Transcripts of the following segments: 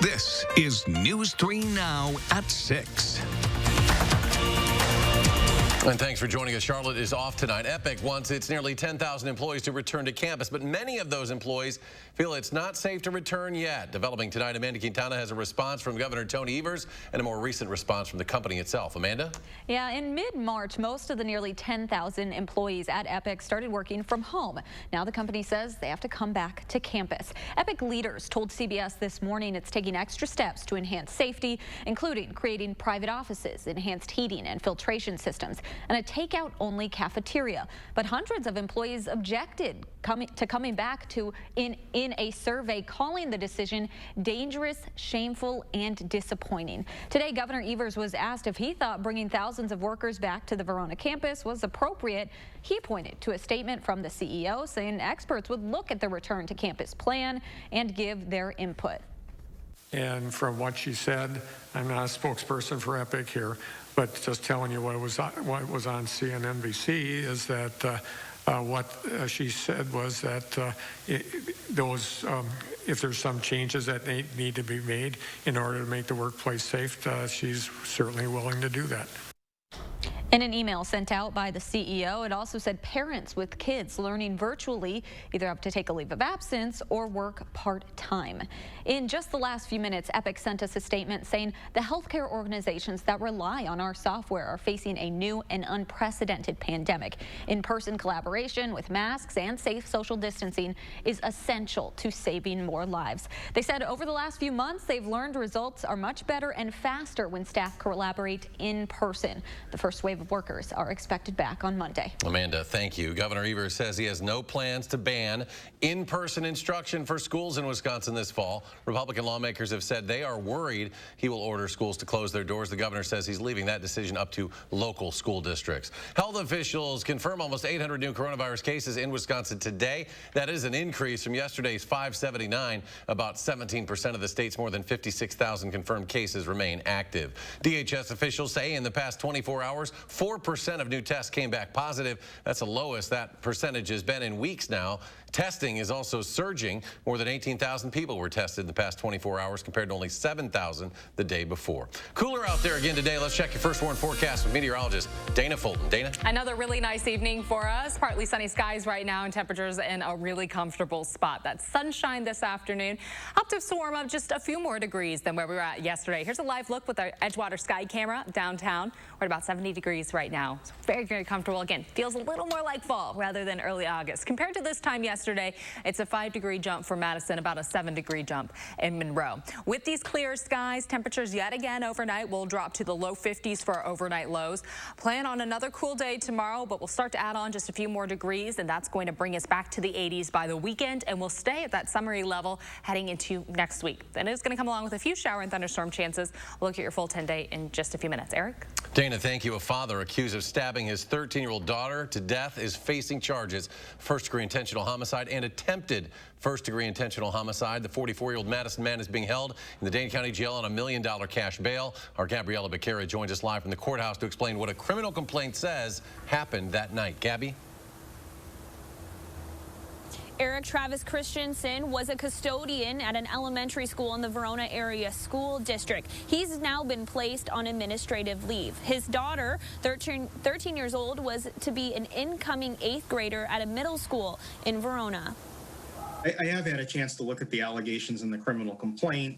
This is News 3 Now at 6. And thanks for joining us. Charlotte is off tonight. Epic wants its nearly 10,000 employees to return to campus, but many of those employees feel it's not safe to return yet. Developing tonight, Amanda Quintana has a response from Governor Tony Evers and a more recent response from the company itself. Amanda? Yeah, in mid-March, most of the nearly 10,000 employees at Epic started working from home. Now the company says they have to come back to campus. Epic leaders told CBS this morning it's taking extra steps to enhance safety, including creating private offices, enhanced heating and filtration systems, and a takeout-only cafeteria. But hundreds of employees objected to coming back in a survey, calling the decision dangerous, shameful, and disappointing. Today, Governor Evers was asked if he thought bringing thousands of workers back to the Verona campus was appropriate. He pointed to a statement from the CEO saying experts would look at the return to campus plan and give their input. And from what she said, I'm not a spokesperson for Epic here, but just telling you what was on CNNBC is that what she said was that if there's some changes that need to be made in order to make the workplace safe, she's certainly willing to do that. In an email sent out by the CEO, it also said parents with kids learning virtually either have to take a leave of absence or work part-time. In just the last few minutes, Epic sent us a statement saying the healthcare organizations that rely on our software are facing a new and unprecedented pandemic. In-person collaboration with masks and safe social distancing is essential to saving more lives. They said over the last few months, they've learned results are much better and faster when staff collaborate in person. The first wave of workers are expected back on Monday. Amanda, thank you. Governor Evers says he has no plans to ban in-person instruction for schools in Wisconsin this fall. Republican lawmakers have said they are worried he will order schools to close their doors. The governor says he's leaving that decision up to local school districts. Health officials confirm almost 800 new coronavirus cases in Wisconsin today. That is an increase from yesterday's 579. About 17% of the state's more than 56,000 confirmed cases remain active. DHS officials say in the past 24 hours, 4% of new tests came back positive. That's the lowest that percentage has been in weeks now. Testing is also surging. More than 18,000 people were tested in the past 24 hours compared to only 7,000 the day before. Cooler out there again today. Let's check your first warn forecast with meteorologist Dana Fulton. Dana? Another really nice evening for us. Partly sunny skies right now and temperatures in a really comfortable spot. That sunshine this afternoon up to warm up just a few more degrees than where we were at yesterday. Here's a live look with our Edgewater sky camera downtown. We're at about 70 degrees right now. So very, very comfortable. Again, feels a little more like fall rather than early August. Compared to this time yesterday, it's a 5-degree jump for Madison, about a 7-degree jump in Monroe. With these clear skies, temperatures yet again overnight will drop to the low 50s for our overnight lows. Plan on another cool day tomorrow, but we'll start to add on just a few more degrees, and that's going to bring us back to the 80s by the weekend, and we'll stay at that summery level heading into next week. Then it's going to come along with a few shower and thunderstorm chances. We'll look at your full 10-day in just a few minutes. Eric? Dana, thank you. A father accused of stabbing his 13-year-old daughter to death is facing charges, first-degree intentional homicide and attempted first-degree intentional homicide. The 44-year-old Madison man is being held in the Dane County Jail on $1 million cash bail. Our Gabriella Becerra joins us live from the courthouse to explain what a criminal complaint says happened that night. Gabby? Eric Travis Christensen was a custodian at an elementary school in the Verona area school district. He's now been placed on administrative leave. His daughter, 13 years old, was to be an incoming 8th grader at a middle school in Verona. I have had a chance to look at the allegations in the criminal complaint.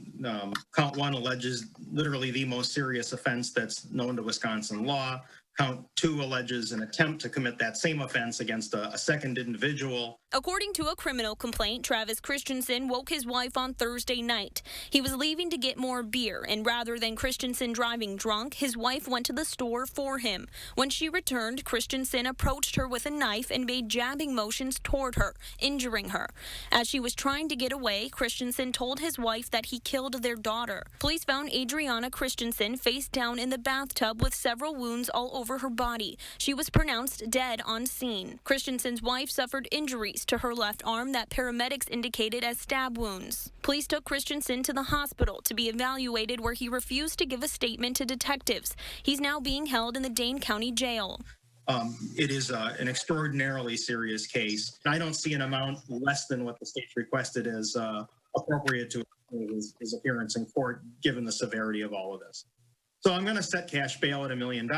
Count 1 alleges literally the most serious offense that's known to Wisconsin law. Count 2 alleges an attempt to commit that same offense against a second individual. According to a criminal complaint, Travis Christensen woke his wife on Thursday night. He was leaving to get more beer, and rather than Christensen driving drunk, his wife went to the store for him. When she returned, Christensen approached her with a knife and made jabbing motions toward her, injuring her. As she was trying to get away, Christensen told his wife that he killed their daughter. Police found Adriana Christensen face down in the bathtub with several wounds all over her body. She was pronounced dead on scene. Christensen's wife suffered injuries to her left arm that paramedics indicated as stab wounds. Police took Christensen to the hospital to be evaluated, where he refused to give a statement to detectives. He's now being held in the Dane County Jail. It is an extraordinarily serious case. I don't see an amount less than what the state's requested as appropriate to his appearance in court, given the severity of all of this. So I'm going to set cash bail at $1 million.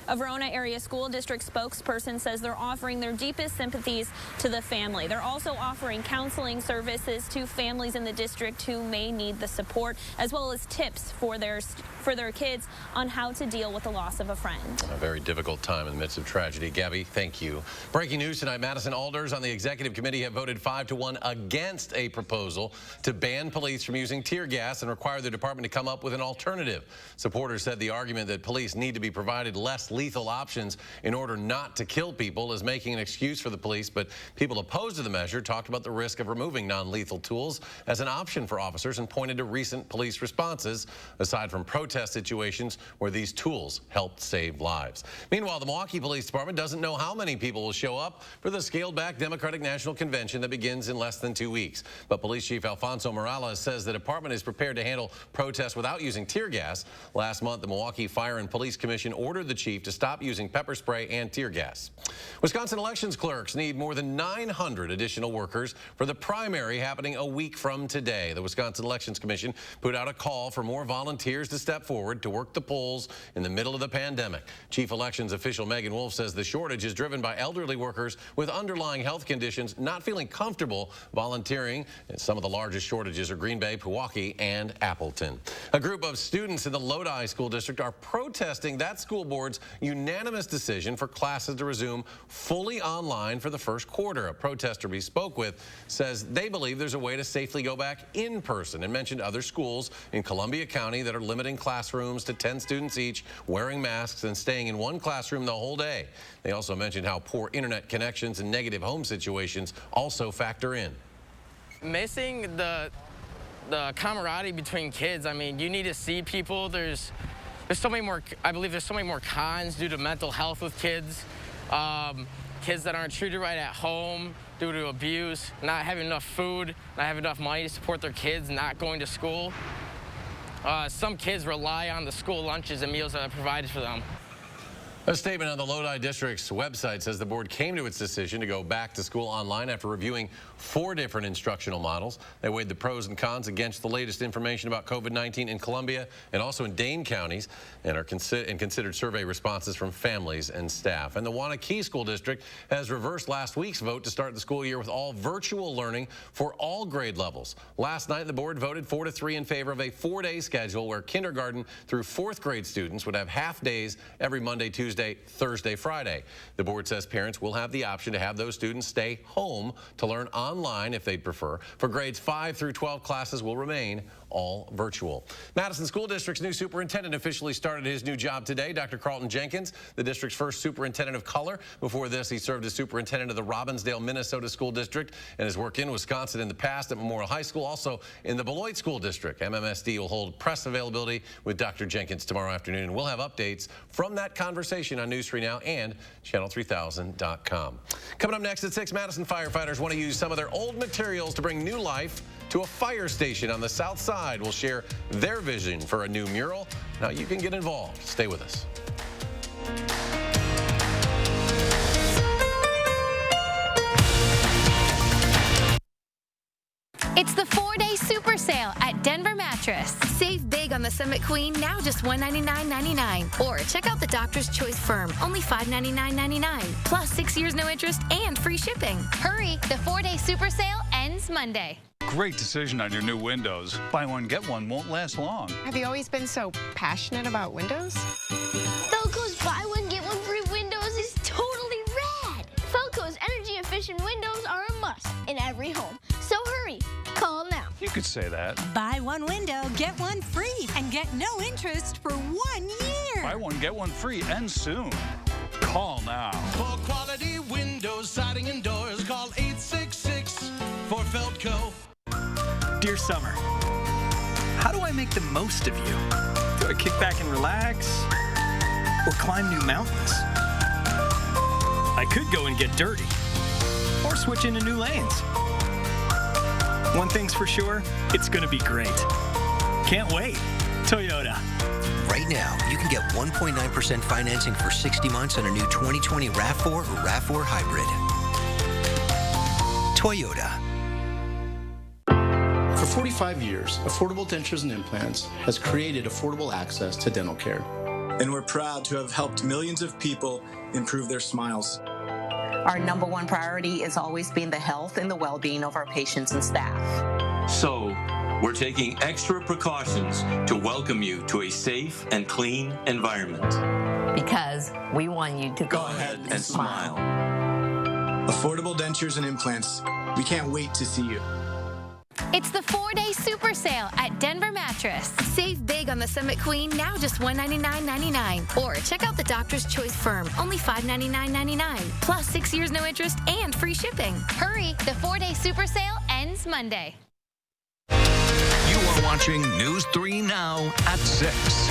A Verona area school district spokesperson says they're offering their deepest sympathies to the family. They're also offering counseling services to families in the district who may need the support, as well as tips for their kids on how to deal with the loss of a friend. A very difficult time in the midst of tragedy. Gabby, thank you. Breaking news tonight, Madison alders on the executive committee have voted 5-1 against a proposal to ban police from using tear gas and require the department to come up with an alternative. Supporters said the argument that police need to be provided less lethal options in order not to kill people is making an excuse for the police, but people opposed to the measure talked about the risk of removing non-lethal tools as an option for officers and pointed to recent police responses, aside from protest situations where these tools helped save lives. Meanwhile, the Milwaukee Police Department doesn't know how many people will show up for the scaled-back Democratic National Convention that begins in less than 2 weeks. But Police Chief Alfonso Morales says the department is prepared to handle protests without using tear gas. Last month, the Milwaukee Fire and Police Commission ordered the chief to stop using pepper spray and tear gas. Wisconsin elections clerks need more than 900 additional workers for the primary happening a week from today. The Wisconsin Elections Commission put out a call for more volunteers to step forward to work the polls in the middle of the pandemic. Chief Elections official Megan Wolf says the shortage is driven by elderly workers with underlying health conditions not feeling comfortable volunteering. And some of the largest shortages are Green Bay, Pewaukee, and Appleton. A group of students in the Lodi School District are protesting that school board's unanimous decision for classes to resume fully online for the first quarter. A protester we spoke with says they believe there's a way to safely go back in person and mentioned other schools in Columbia County that are limiting classrooms to 10 students each, wearing masks and staying in one classroom the whole day. They also mentioned how poor internet connections and negative home situations also factor in. Missing the camaraderie between kids. I mean, you need to see people. There's so many more, I believe there's so many more cons due to mental health with kids. Kids that aren't treated right at home due to abuse, not having enough food, not having enough money to support their kids, not going to school. Some kids rely on the school lunches and meals that are provided for them. A statement on the Lodi District's website says the board came to its decision to go back to school online after reviewing 4 different instructional models. They weighed the pros and cons against the latest information about COVID-19 in Columbia and also in Dane counties and considered survey responses from families and staff. And the Wanakee School District has reversed last week's vote to start the school year with all virtual learning for all grade levels. Last night, the board voted 4-3 in favor of a 4-day schedule where kindergarten through 4th grade students would have half days every Monday, Tuesday, Thursday, Friday. The board says parents will have the option to have those students stay home to learn online if they'd prefer. For grades 5 through 12, classes will remain all virtual. Madison School District's new superintendent officially started his new job today. Dr. Carlton Jenkins, the district's first superintendent of color. Before this, he served as superintendent of the Robbinsdale, Minnesota School District and has worked in Wisconsin in the past at Memorial High School, also in the Beloit School District. MMSD will hold press availability with Dr. Jenkins tomorrow afternoon, and we'll have updates from that conversation on News 3 Now and channel3000.com. Coming up next at 6, Madison firefighters want to use some of their old materials to bring new life to a fire station on the south side. We'll share their vision for a new mural. Now you can get involved. Stay with us. It's the 4-day super sale at Denver Mattress. Save big on the Summit Queen, now just $199.99. Or check out the Doctor's Choice Firm, only $599.99. Plus 6 years no interest and free shipping. Hurry, the 4-day super sale ends Monday. Great decision on your new windows. Buy one, get one won't last long. Have you always been so passionate about windows? Felco's buy one, get one free windows is totally rad. Felco's energy efficient windows are a must in every home. So hurry, call now. You could say that. Buy one window, get one free, and get no interest for 1 year. Buy one, get one free, and soon. Call now. For quality windows, siding, and doors, call 866 for Felco. Dear Summer, how do I make the most of you? Do I kick back and relax? Or climb new mountains? I could go and get dirty. Or switch into new lanes. One thing's for sure, it's gonna be great. Can't wait. Toyota. Right now, you can get 1.9% financing for 60 months on a new 2020 RAV4 or RAV4 Hybrid. Toyota. 45 years, Affordable Dentures and Implants has created affordable access to dental care. And we're proud to have helped millions of people improve their smiles. Our number one priority is always being the health and the well-being of our patients and staff. So, we're taking extra precautions to welcome you to a safe and clean environment. Because we want you to go ahead and smile. Affordable Dentures and Implants. We can't wait to see you. It's the 4-day super sale at Denver Mattress. Save big on the Summit Queen, now just $199.99. Or check out the Doctor's Choice Firm, only $599.99. Plus 6 years no interest and free shipping. Hurry, the 4-day super sale ends Monday. You are watching News 3 Now at 6.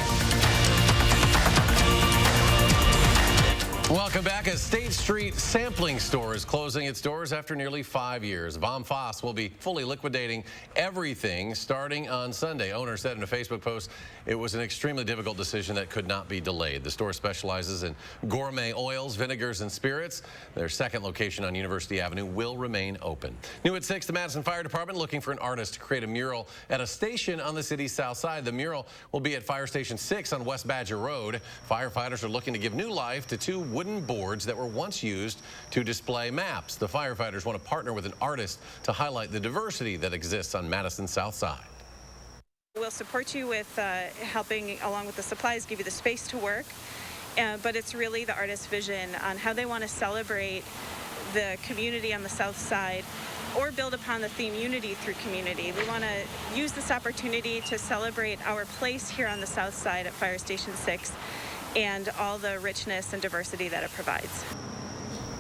Welcome back. A State Street sampling store is closing its doors after nearly 5 years. Vom Foss will be fully liquidating everything starting on Sunday. Owner said in a Facebook post it was an extremely difficult decision that could not be delayed. The store specializes in gourmet oils, vinegars, and spirits. Their second location on University Avenue will remain open. New at 6, the Madison Fire Department looking for an artist to create a mural at a station on the city's south side. The mural will be at Fire Station 6 on West Badger Road. Firefighters are looking to give new life to 2 wooden boards that were once used to display maps. The firefighters want to partner with an artist to highlight the diversity that exists on Madison's south side. We'll support you with helping along with the supplies, give you the space to work, but it's really the artist's vision on how they want to celebrate the community on the south side or build upon the theme Unity through community. We want to use this opportunity to celebrate our place here on the south side at Fire Station 6 and all the richness and diversity that it provides.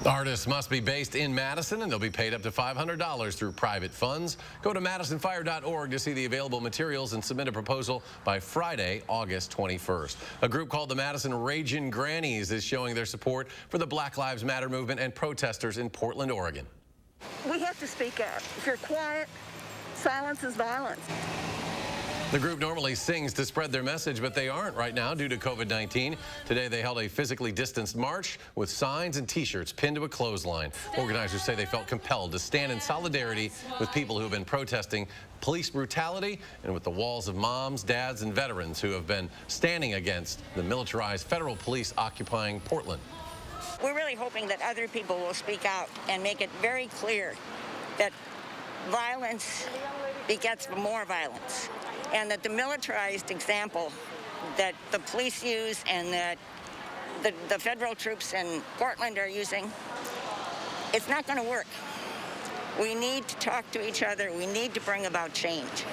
Artists must be based in Madison, and they'll be paid up to $500 through private funds. Go to madisonfire.org to see the available materials and submit a proposal by Friday, August 21st. A group called the Madison Ragin' Grannies is showing their support for the Black Lives Matter movement and protesters in Portland, Oregon. We have to speak up. If you're quiet, silence is violence. The group normally sings to spread their message, but they aren't right now due to COVID-19. Today, they held a physically distanced march with signs and T-shirts pinned to a clothesline. Organizers say they felt compelled to stand in solidarity with people who have been protesting police brutality and with the walls of moms, dads, and veterans who have been standing against the militarized federal police occupying Portland. We're really hoping that other people will speak out and make it very clear that violence begets more violence, and that the militarized example that the police use and that the federal troops in Portland are using, it's not going to work. We need to talk to each other. We need to bring about change.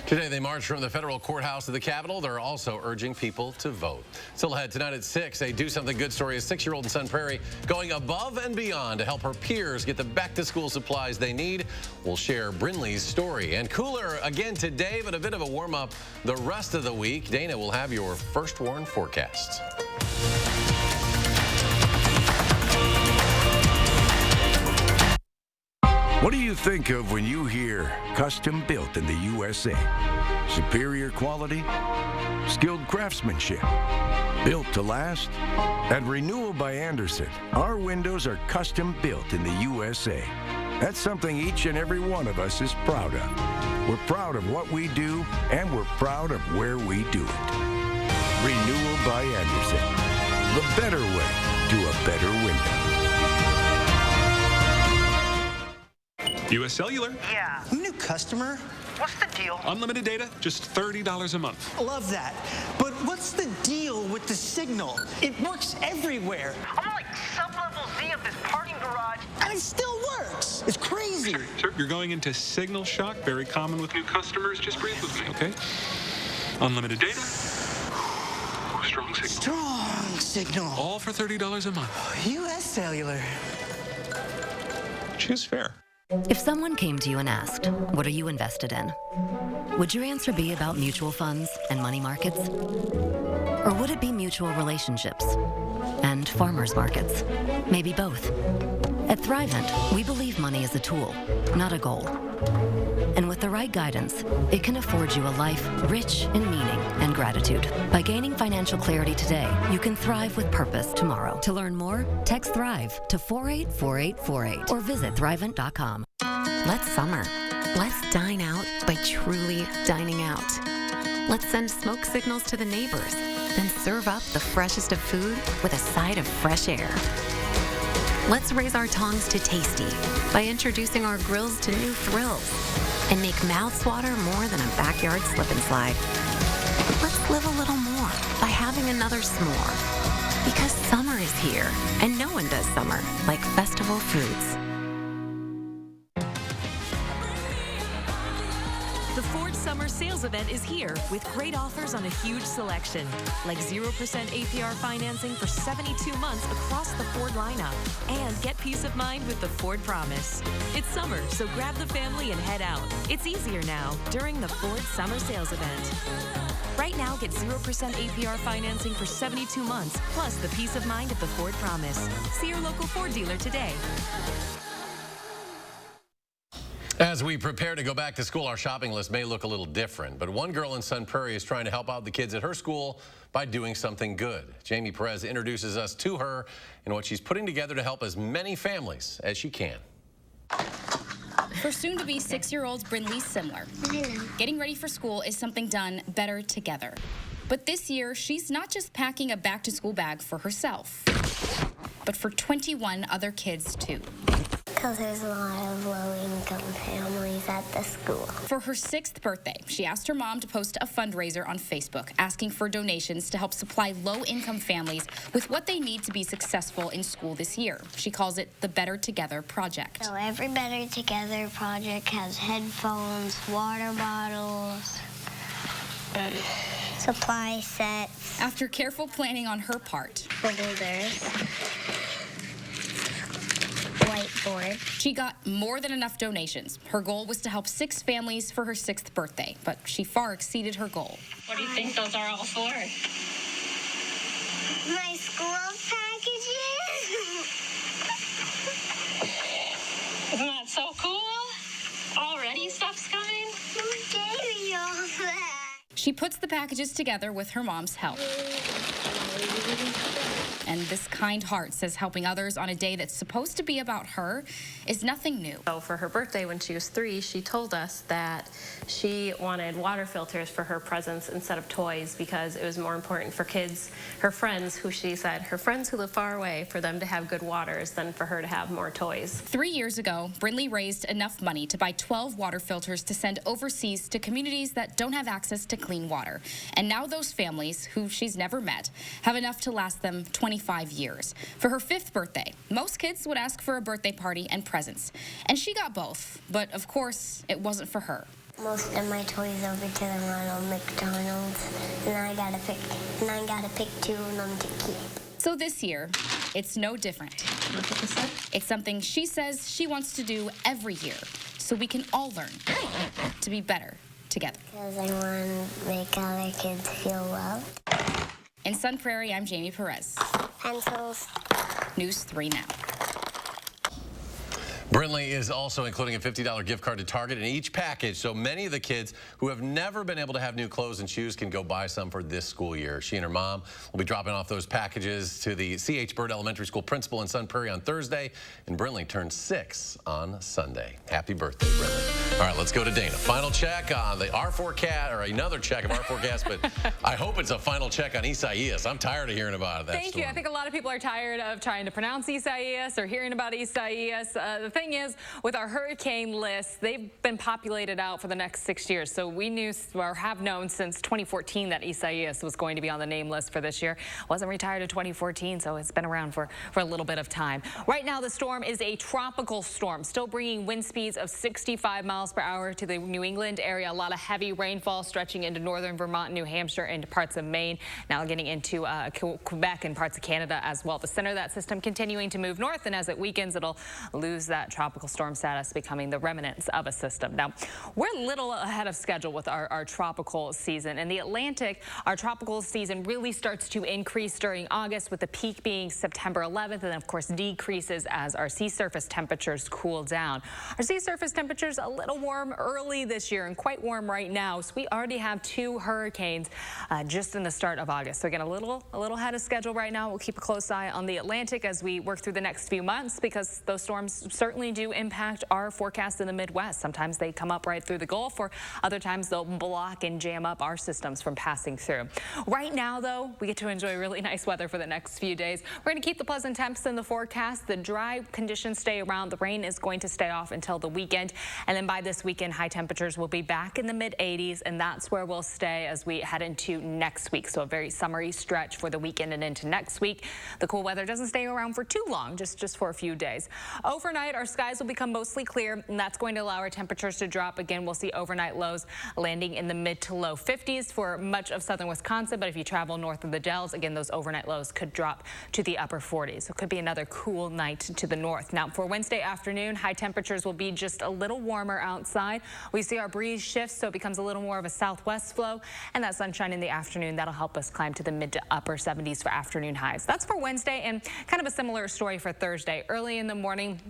Today, they marched from the federal courthouse to the Capitol. They're also urging people to vote. Still ahead tonight at 6, a Do Something Good story. A 6-year-old in Sun Prairie going above and beyond to help her peers get the back-to-school supplies they need. We'll share Brinley's story. And cooler again today, but a bit of a warm-up the rest of the week. Dana will have your first warn forecast. What do you think of when you hear custom built in the USA? Superior quality, skilled craftsmanship, built to last? At Renewal by Anderson, our windows are custom built in the USA. That's something each and every one of us is proud of. We're proud of what we do, and we're proud of where we do it. Renewal by Anderson, the better way to a better window. U.S. Cellular. Yeah. New customer? What's the deal? Unlimited data, just $30 a month. Love that. But what's the deal with the signal? It works everywhere. I'm on like sub-level Z of this parking garage, and it still works. It's crazy. Sir, you're going into signal shock, very common with new customers. Just breathe with me, okay? Unlimited data. Strong signal. Strong signal. All for $30 a month. U.S. Cellular. Choose fair. If someone came to you and asked, what are you invested in? Would your answer be about mutual funds and money markets? Or would it be mutual relationships and farmers markets? Maybe both. At Thrivent, we believe money is a tool, not a goal. And with the right guidance, it can afford you a life rich in meaning and gratitude. By gaining financial clarity today, you can thrive with purpose tomorrow. To learn more, text THRIVE to 484848 or visit Thrivent.com. Let's summer. Let's dine out by truly dining out. Let's send smoke signals to the neighbors, then serve up the freshest of food with a side of fresh air. Let's raise our tongs to tasty by introducing our grills to new thrills and make mouths water more than a backyard slip and slide. Let's live a little more by having another s'more. Because summer is here, and no one does summer like Festival Foods. The Ford Summer Sales Event is here with great offers on a huge selection, like 0% APR financing for 72 months across the Ford lineup. And get peace of mind with the Ford Promise. It's summer, so grab the family and head out. It's easier now during the Ford Summer Sales Event. Right now, get 0% APR financing for 72 months, plus the peace of mind of the Ford Promise. See your local Ford dealer today. As we prepare to go back to school, our shopping list may look a little different, but one girl in Sun Prairie is trying to help out the kids at her school by doing something good. Jamie Perez introduces us to her and what she's putting together to help as many families as she can. For soon-to-be 6-year-old Brindley Simler, getting ready for school is something done better together. But this year, she's not just packing a back-to-school bag for herself, but for 21 other kids, too. Because there's a lot of low-income families at the school. For her 6th birthday, she asked her mom to post a fundraiser on Facebook, asking for donations to help supply low-income families with what they need to be successful in school this year. She calls it the Better Together Project. So every Better Together project has headphones, water bottles, supply sets. After careful planning on her part, folders, whiteboard. She got more than enough donations. Her goal was to help 6 families for her 6th birthday, but she far exceeded her goal. What do you think those are all for? My school packages. Isn't that so cool? Already stuff's coming? Who gave me all that? She puts the packages together with her mom's help. And this kind heart says helping others on a day that's supposed to be about her is nothing new. So for her birthday when she was 3, she told us that she wanted water filters for her presents instead of toys because it was more important for kids, her friends, who she said, her friends who live far away, for them to have good waters than for her to have more toys. 3 years ago, Brindley raised enough money to buy 12 water filters to send overseas to communities that don't have access to clean water. And now those families, who she's never met, have enough to last them 25 years. For her 5th birthday, most kids would ask for a birthday party and presents. And she got both, but of course, it wasn't for her. Most of my toys over to the Ronald McDonald's, and I gotta pick 2 of them to keep. So this year, it's no different. It's something she says she wants to do every year, so we can all learn to be better together. Because I want to make other kids feel loved. In Sun Prairie, I'm Jamie Perez. Pencils. News 3 Now. Brindley is also including a $50 gift card to Target in each package, so many of the kids who have never been able to have new clothes and shoes can go buy some for this school year. She and her mom will be dropping off those packages to the C.H. Bird Elementary School principal in Sun Prairie on Thursday, and Brindley turns 6 on Sunday. Happy birthday, Brindley. All right, let's go to Dana. Final check on our forecast, or another check of our forecast, but I hope it's a final check on Isaias. I'm tired of hearing about it. Thank you. I think a lot of people are tired of trying to pronounce Isaias or hearing about Isaias. The thing is, with our hurricane list, they've been populated out for the next 6 years. So we knew, or have known since 2014, that Isaias was going to be on the name list for this year. Wasn't retired in 2014, so it's been around for a little bit of time. Right now, the storm is a tropical storm, still bringing wind speeds of 65 miles per hour to the New England area. A lot of heavy rainfall stretching into northern Vermont, New Hampshire, into parts of Maine. Now getting into Quebec and parts of Canada as well. The center of that system continuing to move north, and as it weakens, it'll lose that tropical storm status, becoming the remnants of a system. Now, we're a little ahead of schedule with our tropical season. In the Atlantic, our tropical season really starts to increase during August, with the peak being September 11th, and then of course decreases as our sea surface temperatures cool down. Our sea surface temperatures a little warm early this year and quite warm right now, so we already have 2 hurricanes just in the start of August. So again, a little ahead of schedule right now. We'll keep a close eye on the Atlantic as we work through the next few months, because those storms certainly only do impact our forecast in the Midwest. Sometimes they come up right through the Gulf, or other times they'll block and jam up our systems from passing through. Right now, though, we get to enjoy really nice weather for the next few days. We're going to keep the pleasant temps in the forecast. The dry conditions stay around. The rain is going to stay off until the weekend. And then by this weekend, high temperatures will be back in the mid-80s, and that's where we'll stay as we head into next week. So a very summery stretch for the weekend and into next week. The cool weather doesn't stay around for too long, just for a few days. Overnight, our skies will become mostly clear, and that's going to allow our temperatures to drop. Again, we'll see overnight lows landing in the mid to low 50s for much of southern Wisconsin. But if you travel north of the Dells, again, those overnight lows could drop to the upper 40s. So it could be another cool night to the north. Now, for Wednesday afternoon, high temperatures will be just a little warmer outside. We see our breeze shift, so it becomes a little more of a southwest flow, and that sunshine in the afternoon, that'll help us climb to the mid to upper 70s for afternoon highs. That's for Wednesday, and kind of a similar story for Thursday. Early in the morning,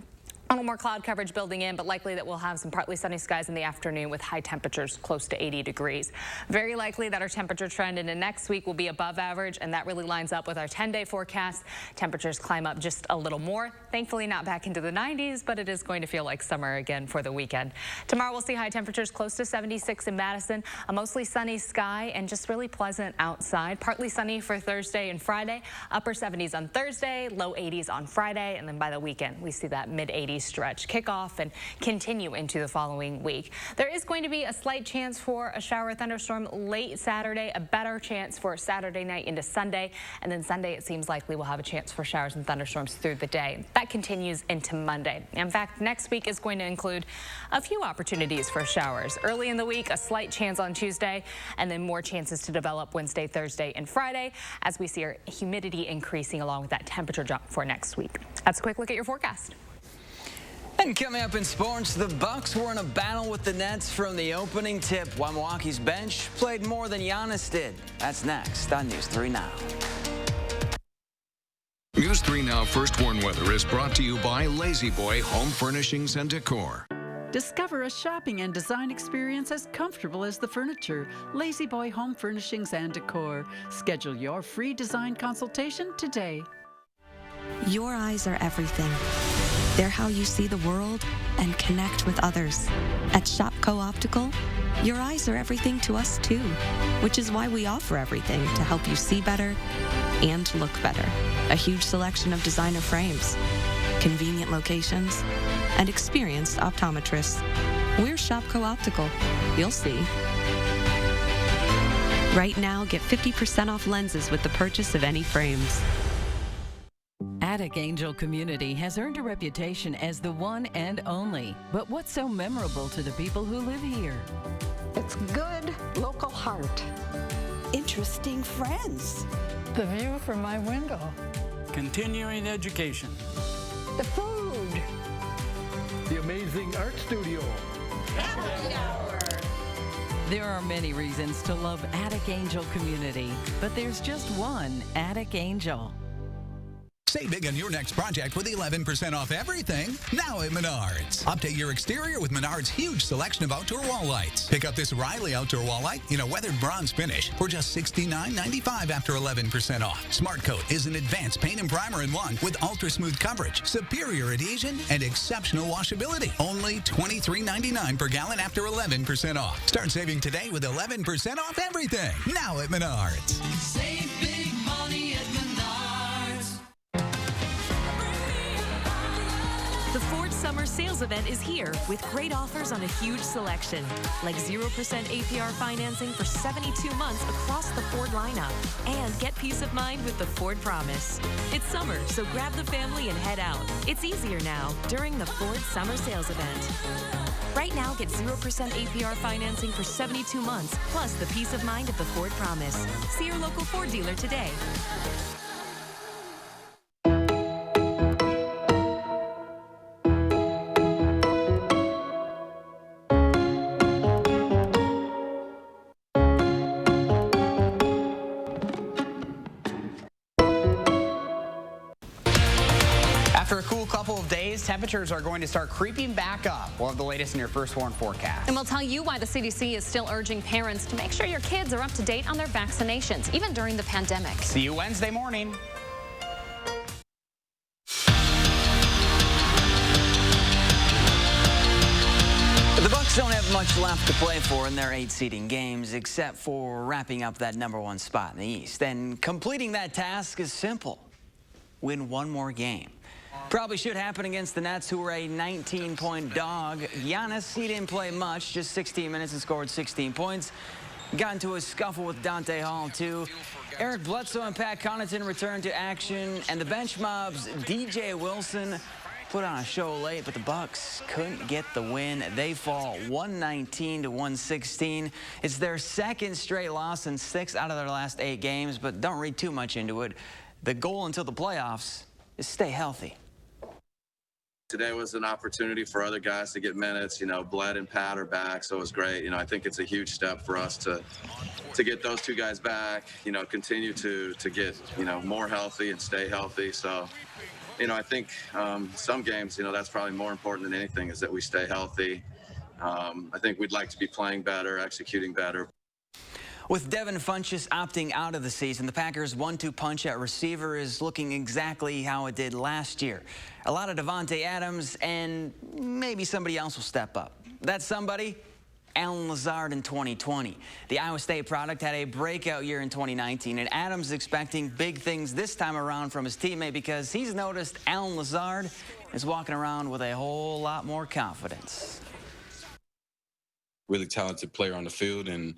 a little more cloud coverage building in, but likely that we'll have some partly sunny skies in the afternoon with high temperatures close to 80 degrees. Very likely that our temperature trend into next week will be above average, and that really lines up with our 10-day forecast. Temperatures climb up just a little more. Thankfully not back into the 90s, but it is going to feel like summer again for the weekend. Tomorrow we'll see high temperatures close to 76 in Madison, a mostly sunny sky, and just really pleasant outside. Partly sunny for Thursday and Friday, upper 70s on Thursday, low 80s on Friday, and then by the weekend we see that mid-80s stretch kick off and continue into the following week. There is going to be a slight chance for a shower or thunderstorm late Saturday, a better chance for Saturday night into Sunday, and then Sunday it seems likely we'll have a chance for showers and thunderstorms through the day. That continues into Monday. In fact, next week is going to include a few opportunities for showers. Early in the week, a slight chance on Tuesday, and then more chances to develop Wednesday, Thursday, and Friday as we see our humidity increasing along with that temperature jump for next week. That's a quick look at your forecast. And coming up in sports, the Bucks were in a battle with the Nets from the opening tip, while Milwaukee's bench played more than Giannis did. That's next on News 3 Now. News 3 Now First Warn Weather is brought to you by Lazy Boy Home Furnishings and Decor. Discover a shopping and design experience as comfortable as the furniture. Lazy Boy Home Furnishings and Decor. Schedule your free design consultation today. Your eyes are everything. They're how you see the world and connect with others. At Shopco Optical, your eyes are everything to us too, which is why we offer everything to help you see better and look better. A huge selection of designer frames, convenient locations, and experienced optometrists. We're Shopco Optical. You'll see. Right now, get 50% off lenses with the purchase of any frames. Attic Angel Community has earned a reputation as the one and only. But what's so memorable to the people who live here? It's good local heart. Interesting friends. The view from my window. Continuing education. The food. The amazing art studio. Happy hour. There are many reasons to love Attic Angel Community, but there's just one Attic Angel. Save big on your next project with 11% off everything now at Menards. Update your exterior with Menards' huge selection of outdoor wall lights. Pick up this Riley outdoor wall light in a weathered bronze finish for just $69.95 after 11% off. Smart Coat is an advanced paint and primer in one with ultra smooth coverage, superior adhesion, and exceptional washability. Only $23.99 per gallon after 11% off. Start saving today with 11% off everything now at Menards. Save big money at Menards. The Ford Summer Sales Event is here with great offers on a huge selection, like 0% APR financing for 72 months across the Ford lineup. And get peace of mind with the Ford Promise. It's summer, so grab the family and head out. It's easier now during the Ford Summer Sales Event. Right now, get 0% APR financing for 72 months, plus the peace of mind of the Ford Promise. See your local Ford dealer today. After a cool couple of days, temperatures are going to start creeping back up. We'll have the latest in your First Warn forecast. And we'll tell you why the CDC is still urging parents to make sure your kids are up to date on their vaccinations, even during the pandemic. See you Wednesday morning. much left to play for in their 8 seeding games, except for wrapping up that #1 spot in the East. And completing that task is simple. Win one more game. Probably should happen against the Nets, who were a 19-point dog. Giannis, he didn't play much, just 16 minutes and scored 16 points. Got into a scuffle with Dante Hall, too. Eric Bledsoe and Pat Connaughton returned to action, and the bench mob's DJ Wilson put on a show late, but the Bucks couldn't get the win. They fall 119 to 116. It's their second straight loss in 6 out of their last 8 games, but don't read too much into it. The goal until the playoffs is stay healthy. Today was an opportunity for other guys to get minutes. You know, Bled and Pat are back, so it was great. You know, I think it's a huge step for us to get those 2 guys back, you know, continue to get, you know, more healthy and stay healthy. So, you know, I think some games, you know, that's probably more important than anything is that we stay healthy. I think we'd like to be playing better, executing better. With Devin Funchess opting out of the season, the Packers' 1-2 punch at receiver is looking exactly how it did last year. A lot of Devontae Adams, and maybe somebody else will step up. That somebody? Allen Lazard in 2020. The Iowa State product had a breakout year in 2019, and Adams is expecting big things this time around from his teammate because he's noticed Allen Lazard is walking around with a whole lot more confidence. Really talented player on the field, and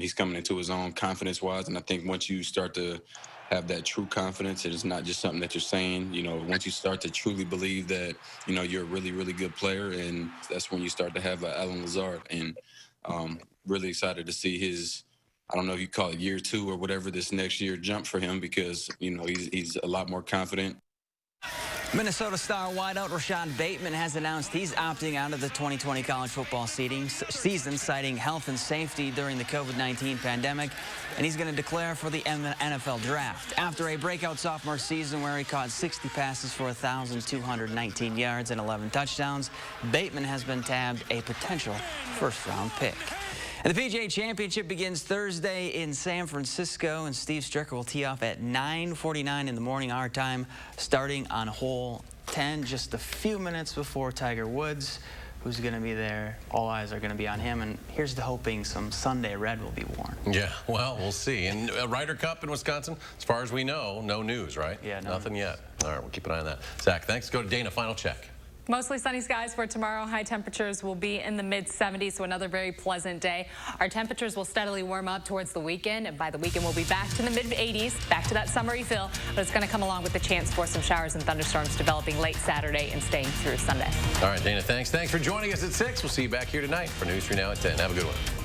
he's coming into his own confidence-wise, and I think once you start to have that true confidence, it's not just something that you're saying. You know, once you start to truly believe that, you know, you're a really, really good player, and that's when you start to have Allen Lazard. And really excited to see his, I don't know if you call it year 2 or whatever, this next year jump for him because, you know, he's a lot more confident. Minnesota star wideout Rashad Bateman has announced he's opting out of the 2020 college football season, citing health and safety during the COVID-19 pandemic, and he's going to declare for the NFL draft. After a breakout sophomore season where he caught 60 passes for 1,219 yards and 11 touchdowns, Bateman has been tabbed a potential first-round pick. And the PGA Championship begins Thursday in San Francisco, and Steve Stricker will tee off at 9:49 in the morning our time, starting on hole 10, just a few minutes before Tiger Woods, who's going to be there. All eyes are going to be on him, and here's to hoping some Sunday red will be worn. Yeah, well, we'll see. And Ryder Cup in Wisconsin, as far as we know, no news, right? Yeah, nothing yet. All right, we'll keep an eye on that. Zach, thanks. Go to Dana, final check. Mostly sunny skies for tomorrow. High temperatures will be in the mid-70s, so another very pleasant day. Our temperatures will steadily warm up towards the weekend, and by the weekend we'll be back to the mid-80s, back to that summery feel, but it's going to come along with the chance for some showers and thunderstorms developing late Saturday and staying through Sunday. All right, Dana, thanks. Thanks for joining us at 6. We'll see you back here tonight for News 3 Now at 10. Have a good one.